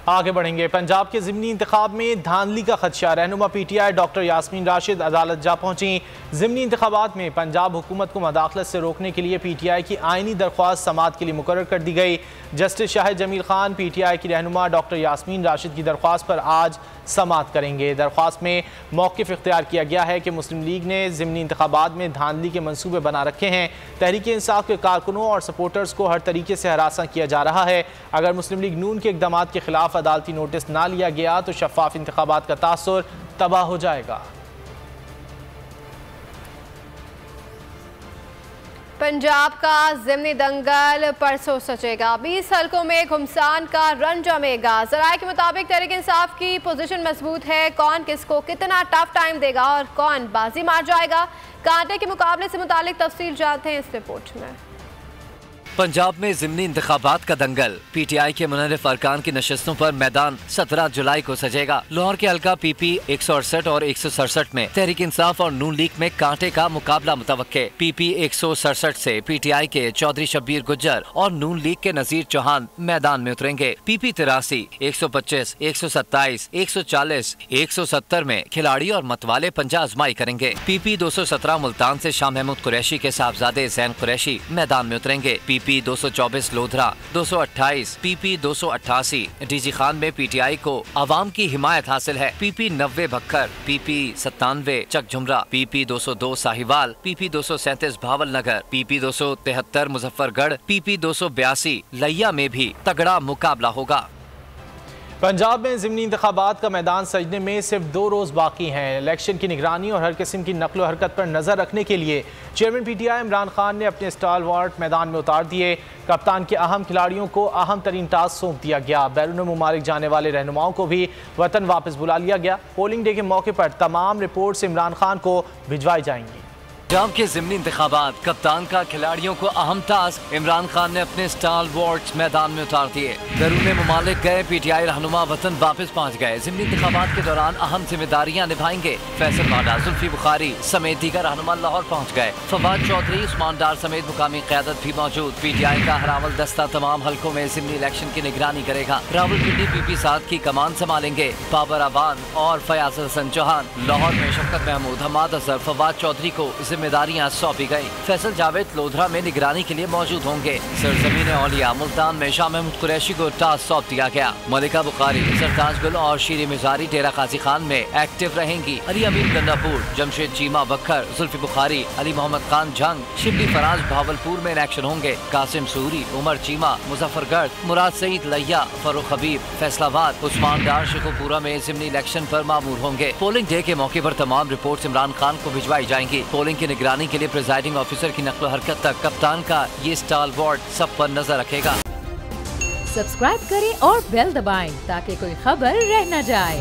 आगे बढ़ेंगे। पंजाब के ज़िमनी इंतखाब में धांधली का खदशा, रहनुमा PTI डॉक्टर यास्मीन राशिद अदालत जा पहुंची। ज़िमनी इंतखाबात में पंजाब हुकूमत को मदाखलत से रोकने के लिए PTI की आइनी दरख्वास्त समाअत के लिए मुकर्रर कर दी गई। जस्टिस शाहिद जमील खान PTI की रहनुमा डॉक्टर यास्मीन राशिद की दरख्वास्त पर आज समाअत करेंगे। दरख्वास्त में मौक़िफ़ इख्तियार किया गया है कि मुस्लिम लीग ने ज़िमनी इंतखाबात में धांधली के मंसूबे बना रखे हैं। तहरीक इंसाफ के कारकुनों और सपोर्टर्स को हर तरीके से हरासा किया जा रहा है। अगर मुस्लिम लीग नून के इक़दाम के खिलाफ अदालती नोटिस ना लिया गया तो शफ़ाफ इंतखाबात का तासुर तबाह हो जाएगा। पंजाब का ज़िमनी दंगल परसों सचेगा। 20 हलकों में घुमसान का रन जमेगा। ज़राए के मुताबिक तहरीक इंसाफ की पोजीशन मजबूत है। कौन किसको कितना टफ टाइम देगा और कौन बाजी मार जाएगा, कांटे के मुकाबले से मुतालिक तफसील जानते हैं इस रिपोर्ट में। पंजाब में ज़िमनी इंतखाबात का दंगल, PTI के मुनर्रिफ अरकान की नशस्तों पर मैदान 17 जुलाई को सजेगा। लाहौर के हल्का PP 168 और 167 में तहरीक इंसाफ और नून लीग में कांटे का मुकाबला मुतवक्के। PP 167 से PTI के चौधरी शब्बीर गुज्जर और नून लीग के नज़ीर चौहान मैदान में उतरेंगे। PP 83, 125, 127, 140, 170 में खिलाड़ी और मतवाले पंजा आजमाई करेंगे। PP 217 मुल्तान से शाह महमूद कुरैशी के साहबजादे ज़ैन कुरैशी मैदान में उतरेंगे। PP 224 lodhra, 228, PP 288 DG Khan में PTI को आवाम की हिमायत हासिल है। PP 90 Bhakkar, PP 97 चकझुमरा, PP 202 Sahiwal, PP 237 भावल नगर, PP 273 मुजफ्फरगढ़, PP 282 लिया में भी तगड़ा मुकाबला होगा। पंजाब में ज़िमनी इंतखाबात का मैदान सजने में सिर्फ 2 रोज़ बाकी हैं। इलेक्शन की निगरानी और हर किस्म की नकलो हरकत पर नज़र रखने के लिए चेयरमैन PTI इमरान खान ने अपने स्टालवार्ट मैदान में उतार दिए। कप्तान के अहम खिलाड़ियों को अहम तरीन टास्क सौंप दिया गया। बैरून मुमालिक जाने वाले रहनुमाओं को भी वतन वापस बुला लिया गया। पोलिंग डे के मौके पर तमाम रिपोर्ट्स इमरान खान को भिजवाई जाएंगी। पंजाब के ज़िमनी इंतखाबात, कप्तान का खिलाड़ियों को अहम टास्क, इमरान खान ने अपने स्टालवार्ट्स मैदान में उतार दिए। बैरून मुमालिक गए PTI रहनुमा वतन वापस पहुँच गए। ज़िमनी इंतखाबात के दौरान अहम जिम्मेदारियाँ निभाएंगे। फैसल वाडा, जुल्फी बुखारी समेत दीगर रहनुमा लाहौर पहुँच गए। फवाद चौधरी, उस्मान डार समेत मुकामी क़यादत भी मौजूद। PTI का हरावल दस्ता तमाम हल्कों में ज़िमनी इलेक्शन की निगरानी करेगा। रावलपिंडी PP 7 की कमान संभालेंगे बाबर अवान और फयाज हसन चौहान। लाहौर में शफकत महमूद, हमाद अजहर, फवाद चौधरी को जिम्मेदारियां सौंपी गयी। फैसल जावेद लोधरा में निगरानी के लिए मौजूद होंगे। सरजमीन औलिया मुल्तान में शाह महमूद कुरैशी को टास्क सौंप दिया गया। मलिका बुखारी, सरताज गुल और शीरी मिजारी डेरा काजी खान में एक्टिव रहेंगी। अली अमीन गंडापुर, जमशेद चीमा बखर, जुल्फी बुखारी, अली मोहम्मद खान जंग, शिबली फराज भावलपुर में इन एक्शन होंगे। कासिम सूरी, उमर चीमा मुजफ्फरगढ़, मुराद सईद लिया, फरूख हबीब फैसलाबाद, उस्मान डार शेखोपुरा में ज़िमनी इलेक्शन पर मामूर होंगे। पोलिंग डे के मौके पर तमाम रिपोर्ट इमरान खान को भिजवाई जाएंगी। पोलिंग की निगरानी के लिए प्रिजाइडिंग ऑफिसर की नक्ल हरकत तक कप्तान का ये स्टालवार्ट सब पर नजर रखेगा। सब्सक्राइब करें और बेल दबाएं ताकि कोई खबर रह न जाए।